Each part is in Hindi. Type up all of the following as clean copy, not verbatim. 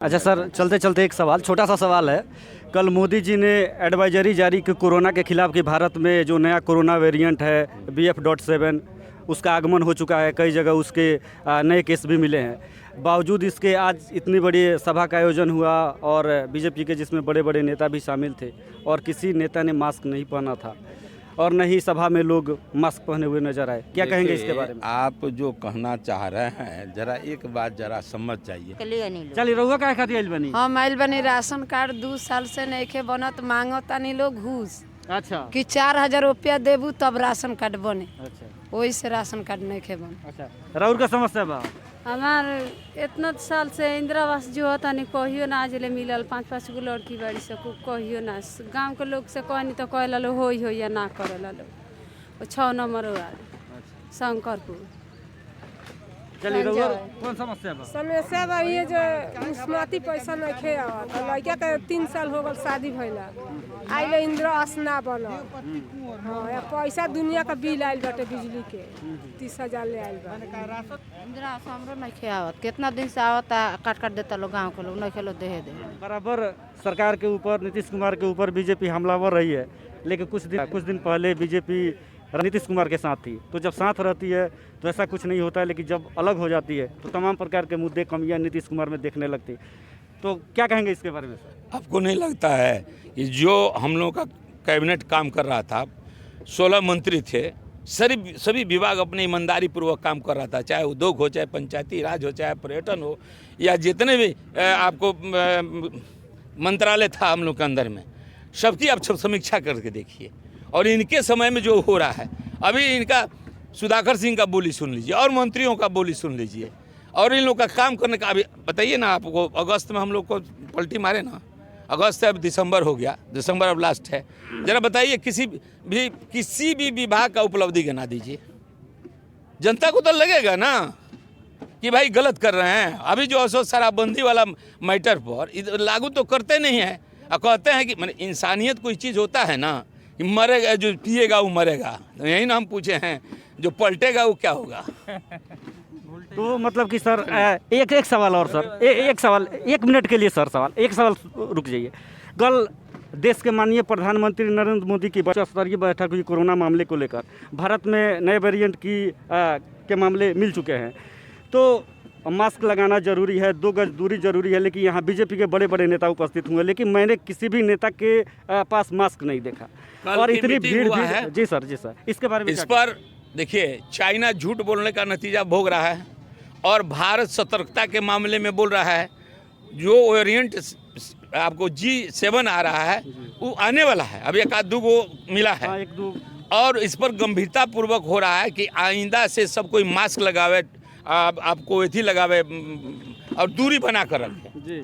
अच्छा सर, चलते चलते एक सवाल, छोटा सा सवाल है। कल मोदी जी ने एडवाइजरी जारी की कोरोना के खिलाफ कि भारत में जो नया कोरोना वेरिएंट है BF.7 उसका आगमन हो चुका है, कई जगह उसके नए केस भी मिले हैं। बावजूद इसके आज इतनी बड़ी सभा का आयोजन हुआ और बीजेपी के जिसमें बड़े बड़े नेता भी शामिल थे और किसी नेता ने मास्क नहीं पहना था और न ही सभा में लोग मास्क पहने हुए नजर आए। क्या कहेंगे इसके बारे में? आप जो कहना चाह रहे हैं जरा एक बात जरा समझ जाइए। चलिए, रहुआ का खातिर आइल बनी? हम आइल बनी राशन कार्ड 2 साल से नइखे बनत, मांगो तानी लोग घूस अच्छा कि 4000 रुपया देबू तब राशन कार्ड बने। अच्छा वही से राशन कार्ड नइखे बने। अच्छा, राहुल का समस्या बा? हमार इतना साल से इंदिरा आवास जो होता नहीं कहियो ना आज ले मिलल। 5-5 गो लड़की बाड़ी से कहियो ना। गांव के लोग से कहनी तो कहे लो हो या ना करे लो। 6 नंबर वार्ड शंकरपुर। चलिए, रहुआ कौन समस्या बा? समस्या बा ये जो स्मृति पैसा नइखे आवत। लड़का के 3 साल हो गल शादी भइला, आइले इंदिरा आवास ना बनल। हाँ, या पैसा दुनिया का बिल आइल बाटे बिजली के 30,000 ले आइल बा। इंदिरा आवास हमरो नइखे आवत, कितना दिन से आवत काट देता लोग, गांव के लोग नइखे लो दे बराबर सरकार के ऊपर, नीतीश कुमार के ऊपर बीजेपी हमलावर रही है, लेकिन कुछ दिन पहले बीजेपी नीतीश कुमार के साथ थी। तो जब साथ रहती है तो ऐसा कुछ नहीं होता है, लेकिन जब अलग हो जाती है तो तमाम प्रकार के मुद्दे, कमियां नीतीश कुमार में देखने लगती। तो क्या कहेंगे इसके बारे में सर? आपको नहीं लगता है कि जो हम लोग का कैबिनेट काम कर रहा था, 16 मंत्री थे, सभी विभाग अपने ईमानदारी पूर्वक काम कर रहा था, चाहे उद्योग हो, चाहे पंचायती राज हो, चाहे पर्यटन हो, या जितने भी आपको मंत्रालय था हम लोग के अंदर में, सबकी आप सब समीक्षा करके देखिए। और इनके समय में जो हो रहा है, अभी इनका सुधाकर सिंह का बोली सुन लीजिए और मंत्रियों का बोली सुन लीजिए और इन लोग का काम करने का। अभी बताइए ना, आपको अगस्त में हम लोग को पलटी मारे ना, अगस्त है, अब दिसंबर हो गया, दिसंबर अब लास्ट है। जरा बताइए किसी भी विभाग का उपलब्धि गिना दीजिए। जनता को तो लगेगा ना कि भाई गलत कर रहे हैं। अभी जो असो शराबबंदी वाला मैटर पर लागू तो करते नहीं है और कहते हैं कि मैंने इंसानियत कोई चीज़ होता है ना कि मरेगा, जो पिएगा वो मरेगा। तो यही ना हम पूछे हैं, जो पलटेगा वो क्या होगा? तो मतलब कि सर एक सवाल और सर, एक सवाल, 1 मिनट के लिए सर सवाल, एक सवाल रुक जाइए। कल देश के माननीय प्रधानमंत्री नरेंद्र मोदी की उच्च स्तरीय बैठक हुई कोरोना मामले को लेकर। भारत में नए वेरिएंट के मामले मिल चुके हैं, तो मास्क लगाना जरूरी है, 2 गज दूरी जरूरी है, लेकिन यहाँ बीजेपी के बड़े बड़े नेता उपस्थित हुए, लेकिन मैंने किसी भी नेता के पास मास्क नहीं देखा और इतनी भीड़ है। जी सर, इसके बारे में इस पर देखिए, चाइना झूठ बोलने का नतीजा भोग रहा है और भारत सतर्कता के मामले में बोल रहा है। जो वेरिएंट आपको G7 आ रहा है वो आने वाला है, अब 1-2 गो मिला है। और इस पर गंभीरता पूर्वक हो रहा है कि आइंदा से सब कोई मास्क लगावे, आपको एथी लगावे और दूरी बना कर रखे।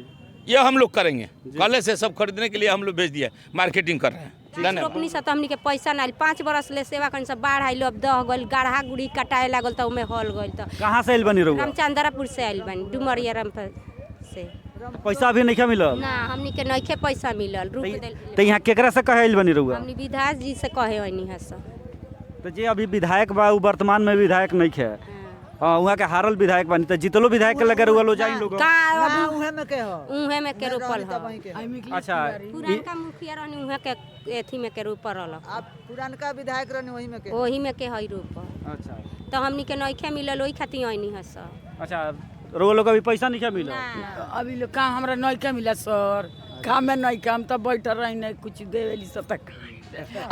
यह हम लोग करेंगे। कल से सब खरीदने के लिए हम लोग भेज दिए, मार्केटिंग कर रहे हैं। रोपनी से तो हमनी के पैसा ना, 5 बरस ले सेवा करने से बाढ़ आइल, अब दह गल, गाढ़ा गुड़ी कटाए लागल तो उमे हल गइल। तो कहाँ से आइल बनी रहुआ? रामचंद्रपुर से आइल बनी, डुमरिया राम से। पैसा अभी नहीं मिलल ना, हमनी के नइखे पैसा मिलल। तो यहाँ केकरा से कहे आइल बनी रहुआ? हमनी विधायक जी से कहे आइनी है सर। तो जे अभी विधायक बा वो वर्तमान में विधायक नहीं है, वहाँ के हारल विधायक बनी, तो जीतलो विधायक के लगे रहुआ लो जाइन लोग। उहे में के रोपल ह। अच्छा, पुरानका मुखिया रहनी उहे के एथी में के रोपल रहल। आप पुरानका विधायक रहनी वही में के हई रोपल। अच्छा, तो हमनी के नइखे मिलल, ओही खातिर आइनी है सर। अच्छा, रहुआ लोग अभी पैसा नहीं मिला? अभी लोग का हमरा नइखे मिला सर, काम में नहीं, काम तो बैठल रही नहीं, कुछ देवेली सब तक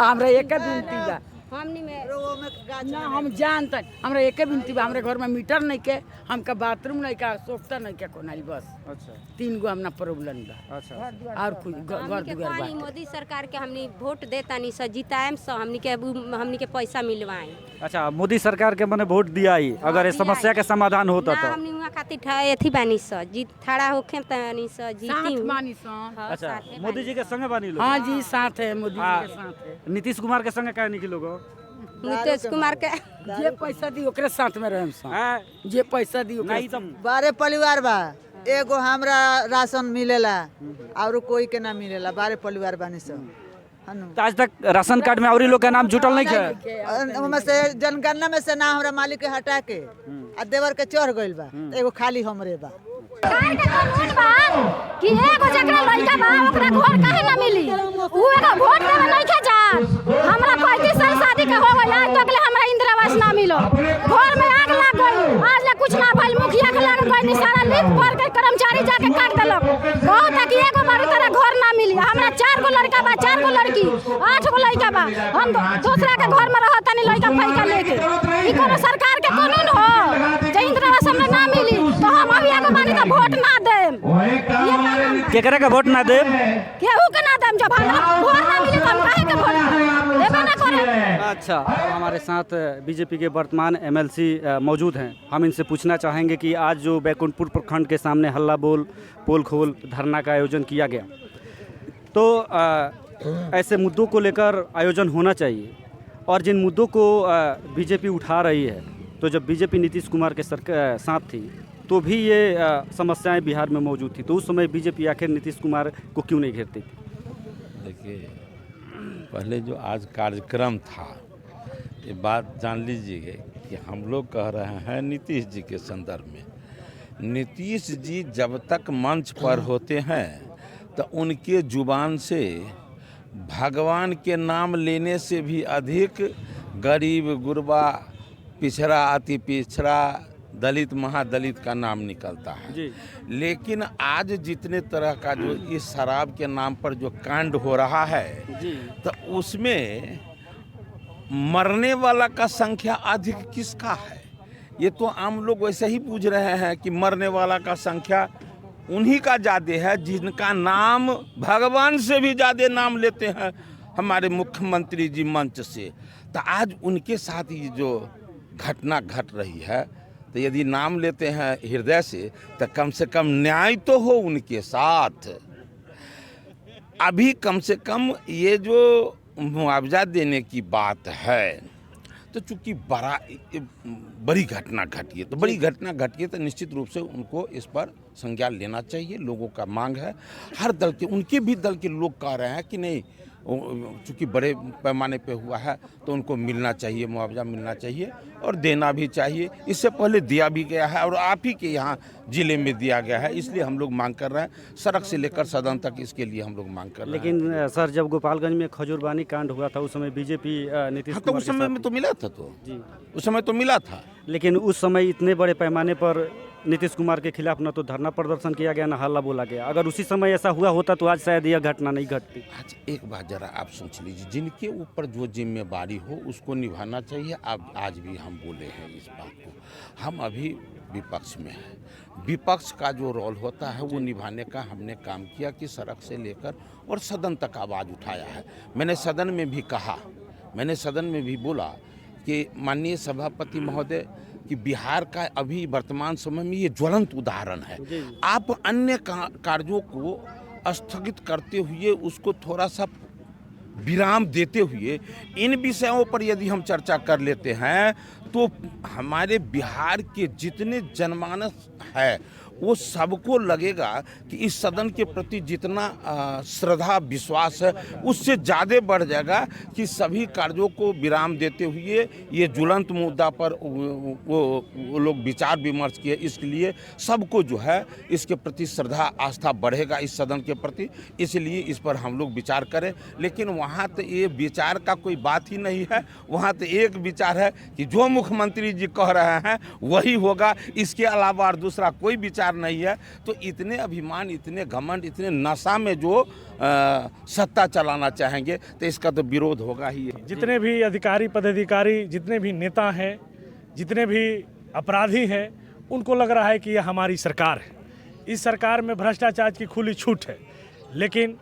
हमरा एक विनती बा। हमनी में ना हम जानते, हमरा एक विनती बा, हमरे घर में मीटर नहीं के, हमका बाथरूम नहीं का, सोखता नहीं के कोनाली, बस। अच्छा, 3 गो हमना प्रॉब्लम बा। अच्छा, और कुछ घर दुआर बा। मोदी सरकार के हमनी वोट देतानी सर, जिताएम सर, हमनी के पैसा मिलवाई। अच्छा, मोदी सरकार के मने वोट दिया ही, अगर इस समस्या के समाधान होता तो हमनी वहां खातिर एथी बानी सर, जीत खड़ा होखे तनी सर, जीती बानी सर। अच्छा, मोदी जी के संगे बानी लोग? हां जी, साथ है मोदी जी के साथ है। नीतीश कुमार के संगे काहे नहीं लोग? नीतीश कुमार के जे पैसा दी ओकरे साथ में रहम सर, जे पैसा दी नहीं तो बारे परिवार बा, एगो हमरा राशन मिलेला और कोई के ना मिलेला, बारे परिवार बानी सब। तो आज तक राशन कार्ड में और लोग का नाम जुटल नहीं है? उनमें से जनगणना में से ना हमरा मालिक के हटा के आ देवर के चढ़ गइल बा, एगो खाली हमरे बा। सरकार के कानून बा कि एगो जकरा लइका बा ओकरा घर काहे ना मिली, उ एगो वोट देवे नहीं के जा। हमरा 35 साल शादी के हो गइल, आज तक ले हमरा इंदिरा आवास ना मिलो, घर में आग लग गई, आज ले कुछ ना भइल, मुखिया के लग गई, सारा लिख पढ़ के कर्मचारी जाके काट देलक, बहुत तक एगो बारी तरह घर ना मिली। हमरा 4 गो लड़का बा, 4 गो लड़की, 8 गो लड़का बा, हम दूसरा के घर में रहत नहीं लड़का पैका लेके। ई कोनो सरकार के कानून हो जे इंदिरा आवास हमरा ना मिली तो हम अभी आगे बानी तो वोट ना देम। केकरा का वोट ना देम? केहू के ना देम, जब हमरा घर ना मिली तो हम काहे के वोट देबे ना करे। अच्छा, हमारे साथ बीजेपी के वर्तमान एमएलसी मौजूद हैं। हम इनसे पूछना चाहेंगे कि आज जो बैकुंठपुर प्रखंड के सामने हल्ला बोल पोल खोल धरना का आयोजन किया गया, तो ऐसे मुद्दों को लेकर आयोजन होना चाहिए, और जिन मुद्दों को बीजेपी उठा रही है, तो जब बीजेपी नीतीश कुमार के साथ थी तो भी ये समस्याएं बिहार में मौजूद थी, तो उस समय बीजेपी आखिर नीतीश कुमार को क्यों नहीं घेरती थी? देखिए, पहले जो आज कार्यक्रम था, ये बात जान लीजिए कि हम लोग कह रहे हैं नीतीश जी के संदर्भ में। नीतीश जी जब तक मंच पर होते हैं तो उनके जुबान से भगवान के नाम लेने से भी अधिक गरीब, गुरबा, पिछड़ा, अति पिछड़ा, दलित, महादलित का नाम निकलता है। लेकिन आज जितने तरह का जो इस शराब के नाम पर जो कांड हो रहा है, तो उसमें मरने वाला का संख्या अधिक किसका है? ये तो आम लोग वैसे ही पूछ रहे हैं कि मरने वाला का संख्या उन्हीं का ज़्यादा है जिनका नाम भगवान से भी ज़्यादा नाम लेते हैं हमारे मुख्यमंत्री जी मंच से। तो आज उनके साथ ये जो घटना घट रही है, तो यदि नाम लेते हैं हृदय से तो कम से कम न्याय तो हो उनके साथ। अभी कम से कम ये जो मुआवजा देने की बात है, तो चूँकि बड़ी घटना घटी है, तो बड़ी घटना घटी है तो निश्चित रूप से उनको इस पर संज्ञान लेना चाहिए। लोगों का मांग है, हर दल के, उनके भी दल के लोग कह रहे हैं कि नहीं, चूँकि बड़े पैमाने पे हुआ है तो उनको मिलना चाहिए, मुआवजा मिलना चाहिए और देना भी चाहिए। इससे पहले दिया भी गया है और आप ही के यहाँ ज़िले में दिया गया है, इसलिए हम लोग मांग कर रहे हैं, सड़क से लेकर सदन तक इसके लिए हम लोग मांग कर रहे हैं। लेकिन सर, जब गोपालगंज में खजूरबानी कांड हुआ था उस समय बीजेपी नीतीश तो उस समय में तो मिला था, तो जी उस समय तो मिला था। लेकिन उस समय इतने बड़े पैमाने पर नीतीश कुमार के खिलाफ न तो धरना प्रदर्शन किया गया, न हल्ला बोला गया। अगर उसी समय ऐसा हुआ होता तो आज शायद यह घटना नहीं घटती। आज एक बात जरा आप सोच लीजिए, जिनके ऊपर जो जिम्मेवारी हो उसको निभाना चाहिए। अब आज भी हम बोले हैं इस बात को, हम अभी विपक्ष में हैं, विपक्ष का जो रोल होता है वो निभाने का हमने काम किया कि सड़क से लेकर और सदन तक आवाज़ उठाया है। मैंने सदन में भी कहा, मैंने सदन में भी बोला कि माननीय सभापति महोदय कि बिहार का अभी वर्तमान समय में ये ज्वलंत उदाहरण है। आप अन्य कार्यों को स्थगित करते हुए, उसको थोड़ा सा विराम देते हुए इन विषयों पर यदि हम चर्चा कर लेते हैं तो हमारे बिहार के जितने जनमानस है वो सबको लगेगा कि इस सदन के प्रति जितना श्रद्धा विश्वास है उससे ज़्यादा बढ़ जाएगा कि सभी कार्यों को विराम देते हुए ये ज्वलंत मुद्दा पर वो लोग विचार विमर्श किए। इसलिए सबको जो है इसके प्रति श्रद्धा आस्था बढ़ेगा इस सदन के प्रति, इसलिए इस पर हम लोग विचार करें। लेकिन वहाँ तो ये विचार का कोई बात ही नहीं है, वहाँ तो एक विचार है कि जो मुख्यमंत्री जी कह रहे हैं वही होगा, इसके अलावा और दूसरा कोई विचार नहीं है। तो इतने अभिमान, इतने घमंड, इतने नशा में जो सत्ता चलाना चाहेंगे तो इसका तो विरोध होगा ही। जितने भी अधिकारी पदाधिकारी, जितने भी नेता हैं, जितने भी अपराधी हैं, उनको लग रहा है कि यह हमारी सरकार है, इस सरकार में भ्रष्टाचार की खुली छूट है। लेकिन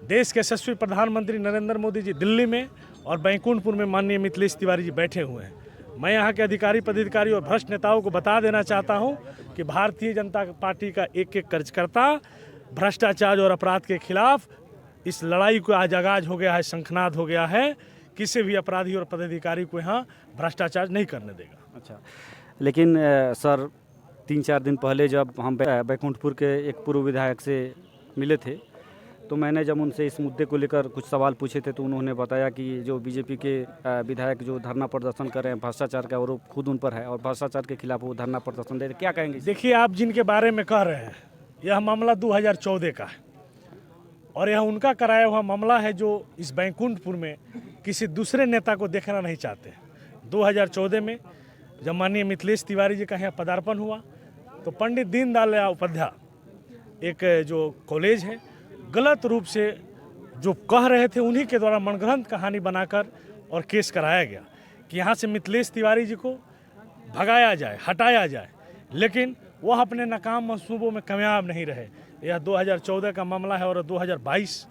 देश के यशस्वी प्रधानमंत्री नरेंद्र मोदी जी दिल्ली में और बैकुंठपुर में माननीय मिथिलेश तिवारी जी बैठे हुए हैं। मैं यहाँ के अधिकारी पदाधिकारी और भ्रष्ट नेताओं को बता देना चाहता हूँ कि भारतीय जनता पार्टी का एक एक कार्यकर्ता भ्रष्टाचार और अपराध के खिलाफ इस लड़ाई को आज आगाज हो गया है, शंखनाद हो गया है। किसी भी अपराधी और पदाधिकारी को यहाँ भ्रष्टाचार नहीं करने देगा। अच्छा, लेकिन सर 3-4 दिन पहले जब हम बैकुंठपुर के एक पूर्व विधायक से मिले थे तो मैंने जब उनसे इस मुद्दे को लेकर कुछ सवाल पूछे थे तो उन्होंने बताया कि जो बीजेपी के विधायक जो धरना प्रदर्शन कर रहे हैं, भ्रष्टाचार का आरोप खुद उन पर है और भ्रष्टाचार के खिलाफ वो धरना प्रदर्शन दे रहे हैं। क्या कहेंगे? देखिए, आप जिनके बारे में कह रहे हैं यह मामला 2014 का है और यह उनका कराया हुआ मामला है जो इस बैकुंठपुर में किसी दूसरे नेता को देखना नहीं चाहते। 2014 में जब माननीय मिथिलेश तिवारी जी का यहाँ पदार्पण हुआ तो पंडित दीनदयाल उपाध्याय एक जो कॉलेज है गलत रूप से जो कह रहे थे उन्हीं के द्वारा मनगढ़ंत कहानी बनाकर और केस कराया गया कि यहाँ से मिथिलेश तिवारी जी को भगाया जाए, हटाया जाए, लेकिन वह अपने नाकाम मंसूबों में कामयाब नहीं रहे। यह 2014 का मामला है और 2022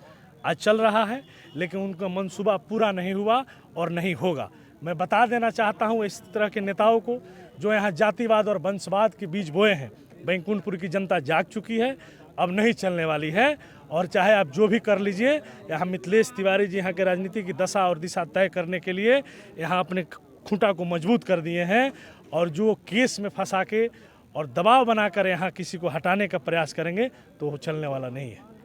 आज चल रहा है, लेकिन उनका मंसूबा पूरा नहीं हुआ और नहीं होगा। मैं बता देना चाहता हूँ इस तरह के नेताओं को जो यहाँ जातिवाद और वंशवाद के बीज बोए हैं, बैकुंठपुर की जनता जाग चुकी है, अब नहीं चलने वाली है। और चाहे आप जो भी कर लीजिए, यहाँ मिथिलेश तिवारी जी यहाँ के राजनीति की दशा और दिशा तय करने के लिए यहाँ अपने खूंटा को मजबूत कर दिए हैं और जो केस में फंसा के और दबाव बनाकर यहाँ किसी को हटाने का प्रयास करेंगे तो वो चलने वाला नहीं है।